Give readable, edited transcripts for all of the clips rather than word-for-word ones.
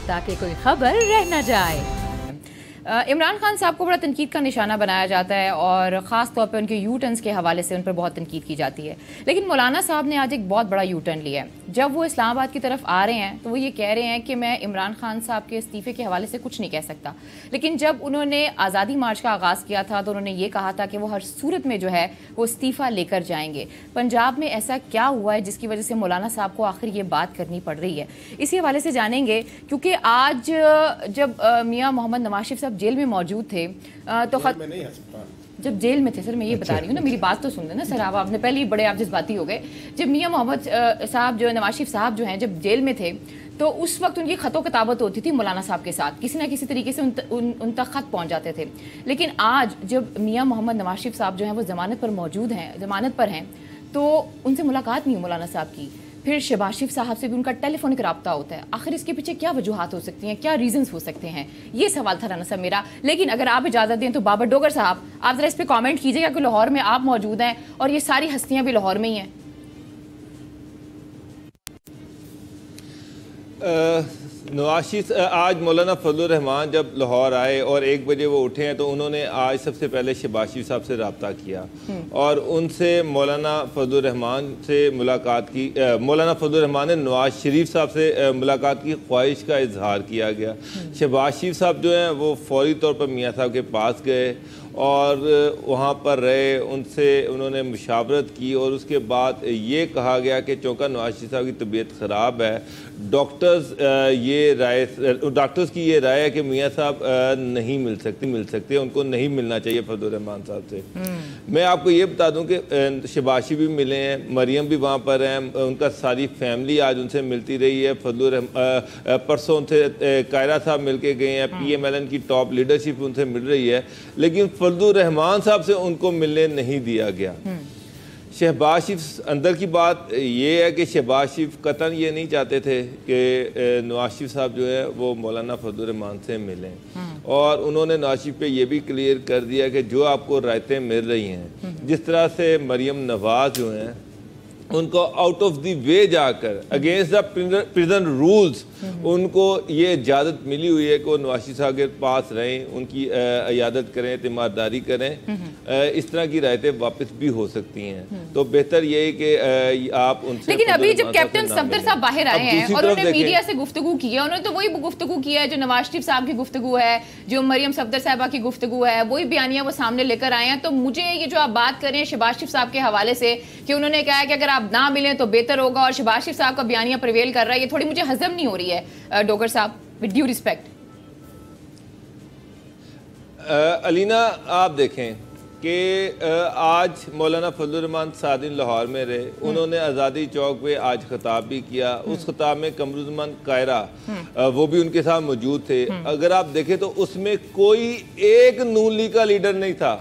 ताकि कोई खबर रह न जाए। इमरान खान साहब को बड़ा तनकीद का निशाना बनाया जाता है और ख़ास तौर पे उनके यू टर्न्स के हवाले से उन पर बहुत तनकीद की जाती है। लेकिन मौलाना साहब ने आज एक बहुत बड़ा यू टर्न लिया है। जब वो इस्लामाबाद की तरफ आ रहे हैं तो वो ये कह रहे हैं कि मैं इमरान खान साहब के इस्तीफ़े के हवाले से कुछ नहीं कह सकता। लेकिन जब उन्होंने आज़ादी मार्च का आगाज़ किया था तो उन्होंने ये कहा था कि वो हर सूरत में जो है वो इस्तीफ़ा लेकर जाएंगे। पंजाब में ऐसा क्या हुआ है जिसकी वजह से मौलाना साहब को आखिर ये बात करनी पड़ रही है, इसी हवाले से जानेंगे। क्योंकि आज जब मियाँ मोहम्मद नवाज शरीफ साहब जेल में मौजूद थे तो जब जेल में थे, सर मैं ये बता रही हूँ ना, मेरी बात तो सुन लेना सर, आपने पहले ही बड़े आप जज्बाती हो गए। जब मियाँ मोहम्मद साहब जो नवाज शरीफ साहब जो हैं जब जेल में थे तो उस वक्त उनकी ख़तों किताबत होती थी मौलाना साहब के साथ, किसी ना किसी तरीके से उन तक ख़त पहुँच जाते थे। लेकिन आज जब मियाँ मोहम्मद नवाज शरीफ साहब जो हैं वो ज़मानत पर मौजूद हैं, ज़मानत पर हैं, तो उनसे मुलाकात नहीं हुई मौलाना साहब की। फिर शहबाज शरीफ साहब से भी उनका टेलीफोनिक रब्ता होता है। आखिर इसके पीछे क्या वजूहात हो सकती हैं, क्या रीजंस हो सकते हैं, ये सवाल था राना साहब मेरा। लेकिन अगर आप इजाज़त दें तो बाबर डोगर साहब आप ज़रा इस पर कमेंट कीजिएगा कि लाहौर में आप मौजूद हैं और ये सारी हस्तियां भी लाहौर में ही हैं। आज मौलाना फजलुर रहमान जब लाहौर आए और 1 बजे वो उठे हैं तो उन्होंने आज सबसे पहले शहबाज शरीफ साहब से रब्ता किया और उनसे मौलाना फजलुर रहमान से मुलाकात की। मौलाना फजलुर रहमान ने नवाज शरीफ साहब से मुलाकात की ख्वाहिश का इजहार किया गया। शहबाज शरीफ साहब जो हैं वो फौरी तौर पर मियाँ साहब के पास गए और वहाँ पर रहे, उनसे उन्होंने मुशावरत की और उसके बाद ये कहा गया कि चौंका नवाज शरीफ साहब की तबीयत ख़राब है। डॉक्टर्स की ये राय है कि मियाँ साहब नहीं मिल सकते, उनको नहीं मिलना चाहिए फजलुर रहमान साहब से। मैं आपको ये बता दूं कि शहबाज भी मिले हैं, मरियम भी वहाँ पर हैं, उनका सारी फैमिली आज उनसे मिलती रही है। परसों उनसे कायरा साहब मिल के गए हैं, PMLN की टॉप लीडरशिप उनसे मिल रही है, लेकिन फजलुर रहमान साहब से उनको मिलने नहीं दिया गया। शहबाज शरीफ अंदर की बात ये है कि शहबाज शरीफ कतन ये नहीं चाहते थे कि नवाज शरीफ साहब जो है वो मौलाना फजलुर रहमान से मिलें और उन्होंने नवाज शरीफ पे ये भी क्लियर कर दिया कि जो आपको रायतें मिल रही हैं, जिस तरह से मरियम नवाज जो हैं उनको आउट ऑफ द वे जाकर अगेंस्ट द प्रिजन रूल्स उनको ये इजाज़त मिली हुई है कि वो नवाज शरीफ साहब के पास रहें, उनकी इयादत करें, तीमारदारी करें। इस तरह की रायतें वापस भी हो सकती हैं, तो बेहतर ये है कि आप उनसे। लेकिन अभी जब कैप्टन सफदर साहब बाहर आए हैं और उन्होंने मीडिया से गुफ्तगू की है, उन्होंने तो वही गुफ्तगू किया है जो नवाज शरीफ साहब की गुफ्तगू है, जो मरियम सफदर साहबा की गुफ्तगू है, वही बयानियां वो सामने लेकर आए हैं। तो मुझे ये जो आप बात कर रहे हैं शहबाज शरीफ साहब के हवाले से कि उन्होंने कहा है कि अगर आप ना मिलें तो बेहतर होगा और शहबाज शरीफ साहब का बयानिया प्रिवेल कर रहा है, ये थोड़ी मुझे हजम नहीं हो रही है डोगर साहब, विद ड्यू रिस्पेक्ट। अलीना आप देखें कि आज मौलाना फजलुर रहमान 7 दिन लाहौर में रहे, उन्होंने आज़ादी चौक पे आज खिताब भी किया। उस खिताब में कमरुज़्ज़मान कायरा वो भी उनके साथ मौजूद थे। अगर आप देखें तो उसमें कोई एक नून लीग का लीडर नहीं था।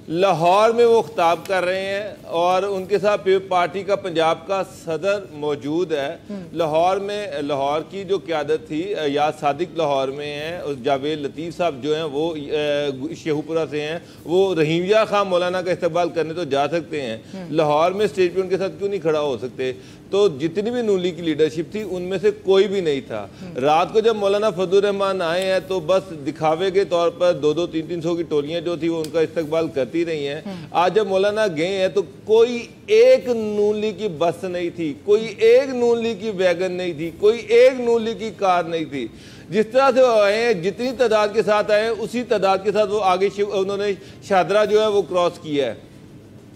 लाहौर में वो खिताब कर रहे हैं और उनके साथ पार्टी का पंजाब का सदर मौजूद है। लाहौर में लाहौर की जो क़यादत थी या सादिक लाहौर में है, और जावेद लतीफ़ साहब जो हैं वो शेखुपुरा से हैं, वो रहीमिया खां मौलाना का इस्तकबाल करने तो जा सकते हैं, लाहौर में स्टेज पे उनके साथ क्यों नहीं खड़ा हो सकते? तो जितनी भी नून लीग की लीडरशिप थी उनमें से कोई भी नहीं था। रात को जब मौलाना फजलुर रहमान आए हैं तो बस दिखावे के तौर पर 200, 300 की टोलियां जो थी वो उनका इस्तकबाल करती रही हैं। आज जब मौलाना गए हैं तो कोई एक नून लीग की बस नहीं थी, कोई एक नून लीग की वैगन नहीं थी, कोई एक नून लीग की कार नहीं थी। जिस तरह से वो आए हैं, जितनी तादाद के साथ आए हैं उसी तादाद के साथ वो आगे उन्होंने शादरा जो है वो क्रॉस किया है।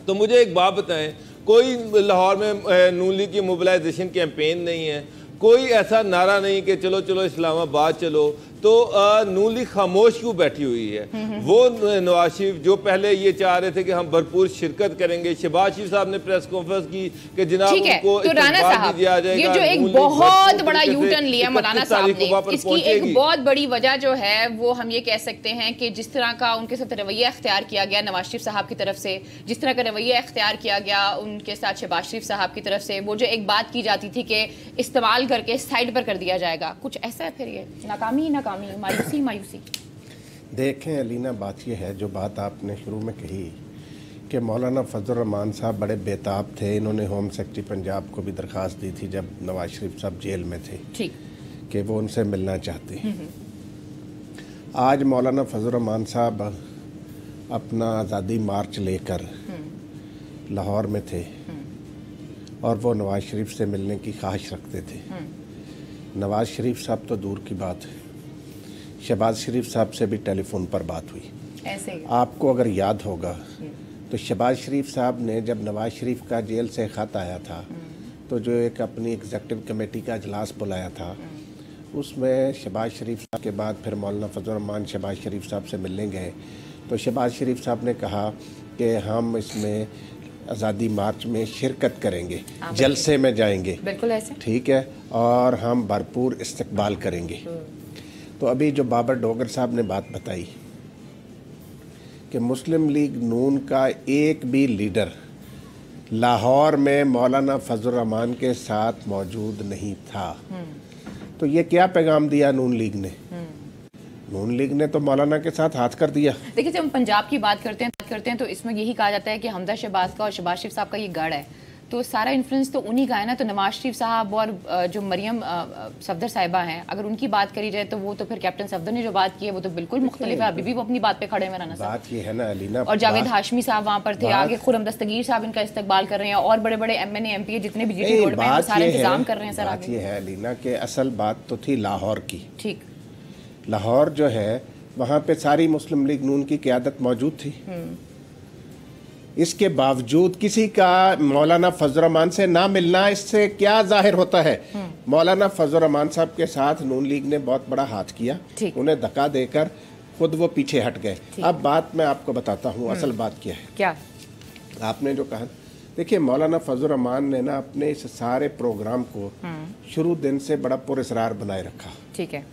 तो मुझे एक बात बताएं, कोई लाहौर में नून लीग की मोबिलाइजेशन कैंपेन नहीं है, कोई ऐसा नारा नहीं कि चलो चलो इस्लामाबाद चलो, तो नून लीग खामोश क्यों बैठी हुई है? वो नवाज शरीफ जो पहले ये चाह रहे थे कि हम भरपूर शिरकत करेंगे, शहबाज शरीफ साहब ने प्रेस कॉन्फ्रेंस की कि जनाब उनको तो राना साहब ये जो एक बहुत बड़ा यू टर्न लिया मौलाना साहब ने, इसकी एक बहुत बड़ी वजह जो है वो हम ये कह सकते हैं कि जिस तरह का उनके साथ रवैया इख्तियार किया गया नवाज शरीफ साहब की तरफ से, जिस तरह का रवैया इख्तियार किया गया उनके साथ शहबाज शरीफ साहब की तरफ से, वो जो एक बात की जाती थी कि इस्तेमाल करके साइड पर कर दिया जाएगा, कुछ ऐसा है। फिर ये नाकामी मायूसी। देखें अलीना, बात ये है जो बात आपने शुरू में कही कि मौलाना फजलुर रहमान साहब बड़े बेताब थे। इन्होंने होम सेक्रेटरी पंजाब को भी दरख्वास्त दी थी जब नवाज शरीफ साहब जेल में थे ठीक کہ وہ उनसे मिलना चाहते हैं। आज मौलाना फजल रहमान साहब अपना आज़ादी मार्च लेकर लाहौर में थे और वो नवाज़ शरीफ से मिलने की ख्वाहिश रखते थे। नवाज़ शरीफ साहब तो दूर की बात है, शहबाज शरीफ साहब से भी टेलीफोन पर बात हुई। ऐसे ही आपको अगर याद होगा तो शहबाज शरीफ साहब ने जब नवाज़ शरीफ का जेल से ख़त आया था तो जो एक अपनी एग्जीक्यूटिव कमेटी का इजलास बुलाया था, उसमें शहबाज शरीफ साहब के बाद फिर मौलाना फजल रहमान शहबाज शरीफ साहब से मिलने गए तो शहबाज शरीफ साहब ने कहा कि हम इसमें आज़ादी मार्च में शिरकत करेंगे, जलसे में जाएंगे, बिल्कुल ऐसे, ठीक है, और हम भरपूर इस्तकबाल करेंगे। तो अभी जो बाबर डोगर साहब ने बात बताई कि मुस्लिम लीग नून का एक भी लीडर लाहौर में मौलाना फजल रहमान के साथ मौजूद नहीं था, तो ये क्या पैगाम दिया नून लीग ने? नून लीग ने तो मौलाना के साथ हाथ कर दिया। देखिए, जब हम पंजाब की बात करते हैं तो इसमें यही कहा जाता है कि हमदा शहबाज का और शहबाज शरीफ साहब का ये गढ़ है, तो सारा इन्फ्लुएंस तो उन्हीं का है ना। तो नवाज शरीफ साहब और जो मरियम सफदर साहिबा हैं, अगर उनकी बात करी जाए तो वो तो फिर कैप्टन सफदर ने जो बात की है वो तो बिल्कुल मुख्तलिफ है। अभी भी वो अपनी बात पे खड़े हैं राना साहब। बात ये है ना अलीना, और जावेद हाशमी साहब वहाँ पर थे, आगे खुरम दस्तगीर साहब इनका इस्तकबाल कर रहे हैं और बड़े बड़े MNA MPA जितने भी जीटी रोड में हैं वो सारे इंतजाम कर रहे हैं। सर बात ये है अलीना कि असल बात तो थी लाहौर की। ठीक, लाहौर जो है वहाँ पे सारी मुस्लिम लीग नून की क़यादत मौजूद थी। इसके बावजूद किसी का मौलाना फजल रहमान से ना मिलना, इससे क्या जाहिर होता है? मौलाना फजल रहमान साहब के साथ नून लीग ने बहुत बड़ा हाथ किया, उन्हें धक्का देकर खुद वो पीछे हट गए। अब बात मैं आपको बताता हूँ असल बात क्या है। क्या आपने जो कहा, देखिए मौलाना फजल रहमान ने ना अपने इस सारे प्रोग्राम को शुरू दिन से बड़ा पुरस्रार बनाए रखा। ठीक है,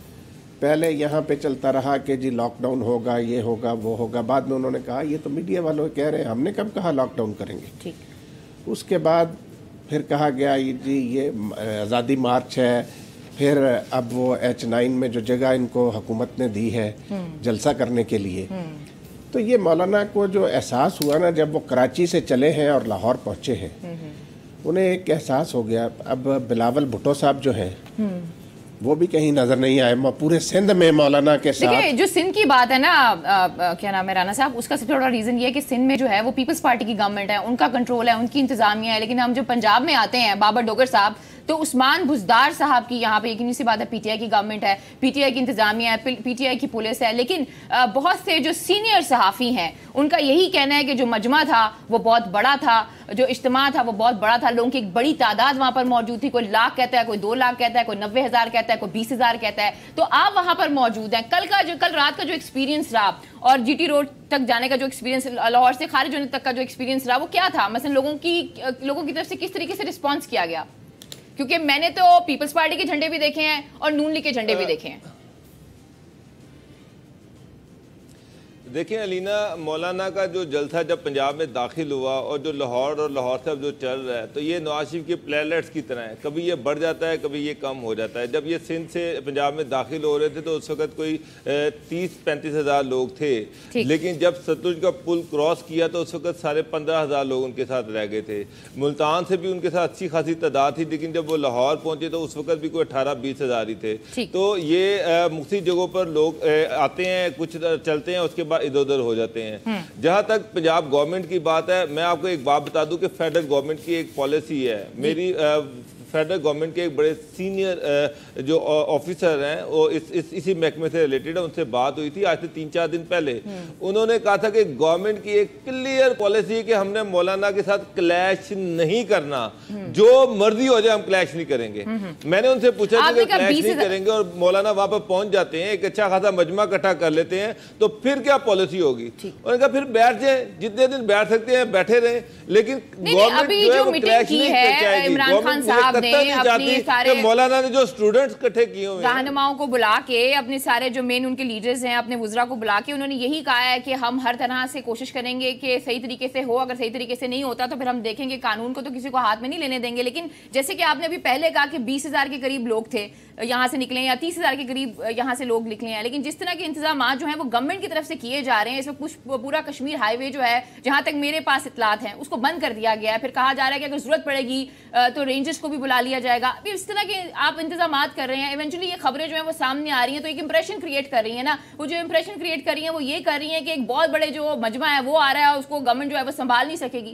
पहले यहाँ पे चलता रहा कि जी लॉकडाउन होगा, ये होगा, वो होगा। बाद में उन्होंने कहा ये तो मीडिया वालों कह रहे हैं, हमने कब कहा लॉकडाउन करेंगे। ठीक। उसके बाद फिर कहा गया जी ये आज़ादी मार्च है। फिर अब वो H9 में जो जगह इनको हुकूमत ने दी है जलसा करने के लिए, तो ये मौलाना को जो एहसास हुआ ना जब वो कराची से चले हैं और लाहौर पहुँचे हैं, उन्हें एक एहसास हो गया। अब बिलावल भुट्टो साहब जो हैं वो भी कहीं नजर नहीं आए पूरे सिंध में मौलाना के साथ। देखिए, जो सिंध की बात है ना, क्या नाम है राना साहब, उसका सबसे बड़ा रीजन ये है कि सिंध में जो है वो पीपल्स पार्टी की गवर्नमेंट है, उनका कंट्रोल है, उनकी इंतजामिया है। लेकिन हम जो पंजाब में आते हैं, बाबर डोगर साहब, तो उस्मान बुज़दार साहब की यहाँ पे यकीनी सी बात है PTI की गवर्नमेंट है, PTI की इंतजामिया है, PTI की पुलिस है। लेकिन बहुत से जो सीनियर सहाफ़ी हैं उनका यही कहना है कि जो मजमा था वो बहुत बड़ा था, जो इज्तिमा था वो बहुत बड़ा था, लोगों की एक बड़ी तादाद वहाँ पर मौजूद थी। कोई लाख कहता है, कोई 2 लाख कहता है, कोई 90,000 कहता है, कोई 20,000 कहता है। तो आप वहाँ पर मौजूद हैं। कल रात का जो एक्सपीरियंस रहा और GT रोड तक जाने का जो एक्सपीरियंस, लाहौर से खारिज होने तक का जो एक्सपीरियंस रहा, वो क्या था? मसलन लोगों की तरफ से किस तरीके से रिस्पॉन्स किया गया? क्योंकि मैंने तो पीपल्स पार्टी के झंडे भी देखे हैं और नून लीग के झंडे भी देखे हैं। देखिए अलीना, मौलाना का जो जलसा जब पंजाब में दाखिल हुआ और जो लाहौर और लाहौर से अब जो चल रहा है, तो ये नवाज शरीफ के प्लेटलेट्स की तरह है, कभी ये बढ़ जाता है, कभी ये कम हो जाता है। जब ये सिंध से पंजाब में दाखिल हो रहे थे तो उस वक्त कोई 30-35 हज़ार लोग थे, लेकिन जब सतलुज का पुल क्रॉस किया तो उस वक्त 15,500 लोग उनके साथ रह गए थे। मुल्तान से भी उनके साथ अच्छी खासी तादाद थी, लेकिन जब वो लाहौर पहुंचे तो उस वक्त भी कोई 18-20 हज़ार ही थे। तो ये मुख्तलिफ जगहों पर लोग आते हैं, कुछ चलते हैं, उसके बाद इधर उधर हो जाते हैं। जहां तक पंजाब गवर्नमेंट की बात है, मैं आपको एक बात बता दूं कि फेडरल गवर्नमेंट की एक पॉलिसी है। मेरी फेडरल गवर्नमेंट के एक बड़े सीनियर जो ऑफिसर हैं वो इसी महकमे से रिलेटेड है, उनसे बात हुई थी आज से 3-4 दिन पहले। उन्होंने कहा था कि गवर्नमेंट की एक क्लियर पॉलिसी है कि हमने मौलाना के साथ क्लैश नहीं करना, जो मर्जी हो जाए हम क्लैश नहीं करेंगे। मैंने उनसे पूछा कि क्लैश नहीं करेंगे और मौलाना वहां पर पहुंच जाते हैं, एक अच्छा खासा मजमा इकट्ठा कर लेते हैं, तो फिर क्या पॉलिसी होगी? उन्होंने कहा फिर बैठ जाए, जितने दिन बैठ सकते हैं बैठे रहे, लेकिन गवर्नमेंट जो है वो क्लैश नहीं चाहेगी। गवर्नमेंट मौलाना ने जो स्टूडेंट्स इकट्ठे किए हुए हैं, रहनुमाओं को बुला के, अपने सारे जो मेन उनके लीडर्स हैं, अपने वुज़रा को बुला के उन्होंने यही कहा है कि हम हर तरह से कोशिश करेंगे कि सही तरीके से हो। अगर सही तरीके से नहीं होता तो फिर हम देखेंगे, कानून को तो किसी को हाथ में नहीं लेने देंगे। लेकिन जैसे कि आपने अभी पहले कहा कि 20,000 के करीब लोग थे यहाँ से निकले, या 30,000 के करीब यहाँ से लोग निकले हैं, लेकिन जिस तरह के इंतजाम जो हैं वो गवर्नमेंट की तरफ से किए जा रहे हैं, इसमें कुछ पूरा कश्मीर हाईवे जो है, जहाँ तक मेरे पास इतलात हैं, उसको बंद कर दिया गया है। फिर कहा जा रहा है कि अगर जरूरत पड़ेगी तो रेंजर्स को भी بلا لیا جائے گا. ابھی اس طرح کے آپ انتظامات کر رہے ہیں, ایونچولی یہ خبریں جو ہیں وہ سامنے آ رہی ہیں تو ایک امپریشن کریٹ کر رہی ہیں نا. وہ جو امپریشن کریٹ کر رہی ہیں وہ یہ کر رہی ہیں کہ ایک بہت بڑے جو مجمع ہے وہ آ رہا ہے, اس کو گورنمنٹ جو ہے وہ سنبھال نہیں سکے گی.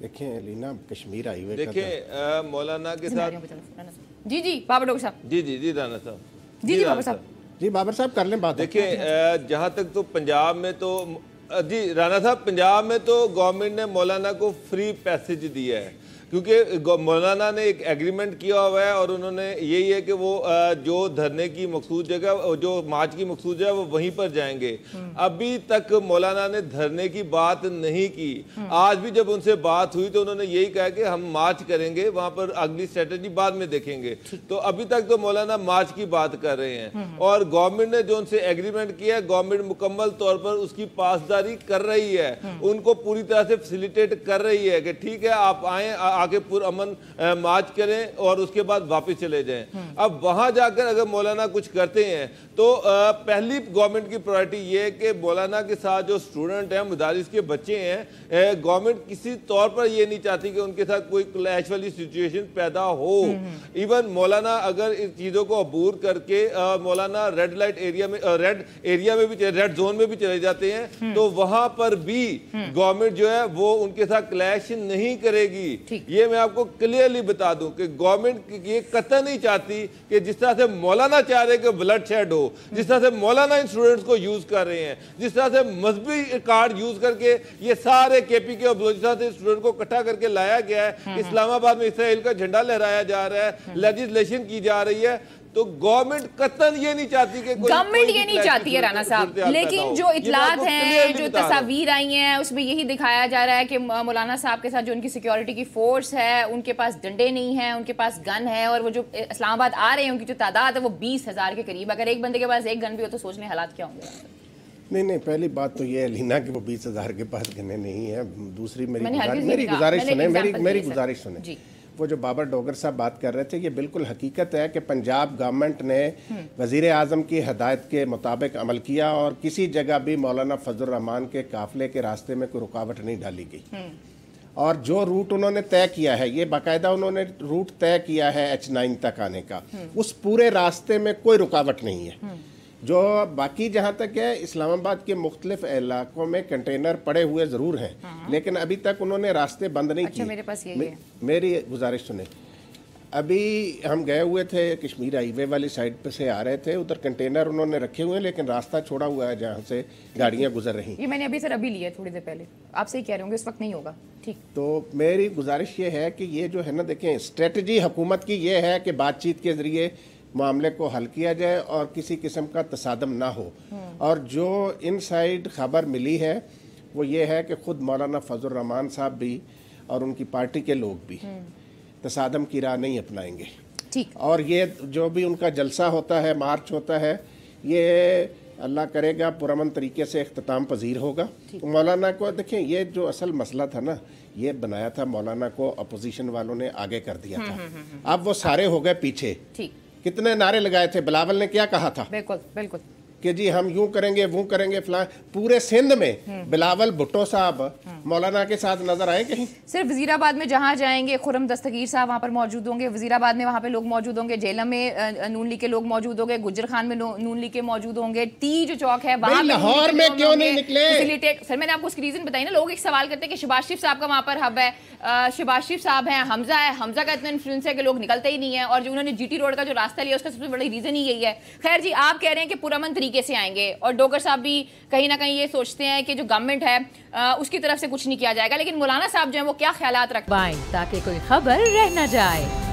دیکھیں لینا کشمیر آئی ہوئے دیکھیں مولانا کے ساتھ جی بابر ڈاکٹر صاحب. جی رانا صاحب. جی بابر صاحب. جی بابر صاحب کر لیں بات. دیکھیں جہاں تک تو پنجاب میں تو جی رانا صاحب پنجاب میں تو گورنمنٹ نے مولانا کو فری پیسج دیا ہے, کیونکہ مولانا نے ایک ایگریمنٹ کیا ہوا ہے اور انہوں نے یہی ہے کہ وہ جو دھرنے کی مقصود جگہ جو مارچ کی مقصود جگہ وہ وہیں پر جائیں گے. ابھی تک مولانا نے دھرنے کی بات نہیں کی. آج بھی جب ان سے بات ہوئی تو انہوں نے یہی کہا کہ ہم مارچ کریں گے, وہاں پر اگلی اسٹریٹجی بعد میں دیکھیں گے. تو ابھی تک تو مولانا مارچ کی بات کر رہے ہیں اور گورنمنٹ نے جو ان سے ایگریمنٹ کیا ہے گورنمنٹ مکمل طور پر اس کی پاسداری کر رہی ہے, ان کو پوری طرح سے فیسیلیٹیٹ کر رہی ہے کہ ٹھیک ہے آپ آئیں آگے پر امن مارچ کریں اور اس کے بعد واپس چلے جائیں. اب وہاں جا کر اگر مولانا کچھ کرتے ہیں تو پہلی گورنمنٹ کی پرائرٹی یہ ہے کہ مولانا کے ساتھ جو سٹوڈنٹ ہیں مدارس کے بچے ہیں, گورنمنٹ کسی طور پر یہ نہیں چاہتی کہ ان کے ساتھ کوئی کلیش والی سچویشن پیدا ہو. ایون مولانا اگر اس چیزوں کو عبور کر کے مولانا ریڈ لائٹ ایریا میں ریڈ زون میں بھی چلے جاتے ہیں تو وہاں پر بھی گورنمنٹ جو ہے وہ ان کے ساتھ کلیش نہیں کرے گی. یہ میں آپ کو کلیئرلی بتا دوں کہ گورنمنٹ یہ قطع نہیں چاہتی کہ جس طرح سے مولانا چاہ رہے کہ بلڈ شیڈ ہو, جس طرح سے مولانا ان اسٹوڈنٹس کو یوز کر رہے ہیں, جس طرح سے مذہبی کارڈ یوز کر کے یہ سارے کے پی کے اور بلوچستان سے اسٹوڈنٹ کو اکٹھا کر کے لایا گیا ہے. اسلام آباد میں اسرائیل کا جھنڈا لہرایا جا رہا ہے, لیجسلیشن کی جا رہی ہے. تو گورنمنٹ قطعاً یہ نہیں چاہتی کہ گورنمنٹ یہ نہیں چاہتی ہے رانا صاحب, لیکن جو اطلاعات ہیں جو تصاویر آئی ہیں اس میں یہی دکھایا جا رہا ہے کہ مولانا صاحب کے ساتھ جو ان کی سیکیورٹی کی فورس ہے ان کے پاس ڈنڈے نہیں ہیں, ان کے پاس گن ہے, اور وہ جو اسلام آباد آ رہے ہیں ان کی جو تعداد ہے وہ 20,000 کے قریب. اگر ایک بندے کے پاس ایک گن بھی ہو تو سوچ لیں حالات کیا ہوں گے. نہیں پہلی بات تو یہ ہے لینا کہ وہ 20,000 کے پاس گنے نہیں ہیں. دوسری میری گزارش سنیں. وہ جو بابر ڈوگر صاحب بات کر رہے تھے یہ بالکل حقیقت ہے کہ پنجاب گورنمنٹ نے وزیر اعظم کی ہدایت کے مطابق عمل کیا اور کسی جگہ بھی مولانا فضل الرحمان کے قافلے کے راستے میں کوئی رکاوٹ نہیں ڈالی گئی. اور جو روٹ انہوں نے طے کیا ہے, یہ باقاعدہ انہوں نے روٹ طے کیا ہے H9 تک آنے کا, اس پورے راستے میں کوئی رکاوٹ نہیں ہے. جو باقی جہاں تک ہے اسلام آباد کے مختلف علاقوں میں کنٹینر پڑے ہوئے ضرور ہیں لیکن ابھی تک انہوں نے راستے بند نہیں کیے. میرے پاس یہی ہے. میری گزارش سنیں, ابھی ہم گئے ہوئے تھے کشمیر ہائی وے والی سائڈ پہ سے آ رہے تھے, ادھر کنٹینر انہوں نے رکھے ہوئے ہیں لیکن راستہ چھوڑا ہوا ہے جہاں سے گاڑیاں گزر رہی ہیں. یہ میں نے ابھی لیا تھوڑی دیر پہلے, آپ سے ہی کہہ رہے ہوں گے اس وقت نہیں ہوگا. ٹھیک, تو میری گزارش یہ ہے کہ یہ جو ہے نا دیکھیں اسٹریٹجی حکومت کی یہ ہے کہ بات چیت کے ذریعے معاملے کو حل کیا جائے اور کسی قسم کا تصادم نہ ہو. اور جو ان سائڈ خبر ملی ہے وہ یہ ہے کہ خود مولانا فضل الرحمان صاحب بھی اور ان کی پارٹی کے لوگ بھی تصادم کی راہ نہیں اپنائیں گے. اور یہ جو بھی ان کا جلسہ ہوتا ہے, مارچ ہوتا ہے, یہ اللہ کرے گا پرامن طریقے سے اختتام پذیر ہوگا. مولانا کو دیکھیں یہ جو اصل مسئلہ تھا نا, یہ بنایا تھا مولانا کو اپوزیشن والوں نے آگے کر دیا تھا. اب وہ سارے ہو گئے پیچھے. کتنے نعرے لگائے تھے, بلاول نے کیا کہا تھا بالکل کہ جی ہم یوں کریں گے وہ کریں گے فلاں. پورے سندھ میں بلاول بھٹو صاحب مولانا کے ساتھ نظر آئے کہیں؟ صرف وزیر آباد میں جہاں جائیں گے خرم دستگیر صاحب وہاں پر موجود ہوں گے, وزیر آباد میں وہاں پہ لوگ موجود ہوں گے, جیلم میں نون لیگ کے لوگ موجود ہوں گے, گجر خان میں نون لیگ کے موجود ہوں گے, ٹی جو چوک ہے وہاں لاہور میں کیوں نہیں نکلے؟ سر میں نے آپ کو اس کی ریزن بتائی نا. لوگ ایک سوال کرتے ہیں کہ شہباز شریف صاحب کا وہاں پر ہب ہے, شہباز شریف صاحب ہیں, حمزہ ہے, حمزہ کا اتنا انفلوئنس ہے کہ لوگ نکلتے ہی نہیں ہیں, اور جو انہوں نے جی ٹی روڈ کا جو راستہ لیا اس کا سب سے بڑی ریزن ہی یہی ہے. خیر جی, آپ کہہ رہے ہیں کہ پرامن طریقے سے آئیں گے, اور ڈوگر صاحب بھی کہیں نہ کہیں یہ سوچتے ہیں کہ جو گورنمنٹ ہے اس کی طرف سے کچھ نہیں کیا جائے گا, لیکن مولانا صاحب جو ہیں وہ کیا خیالات رکھتے ہیں تاکہ کوئی خبر رہ نہ جائے.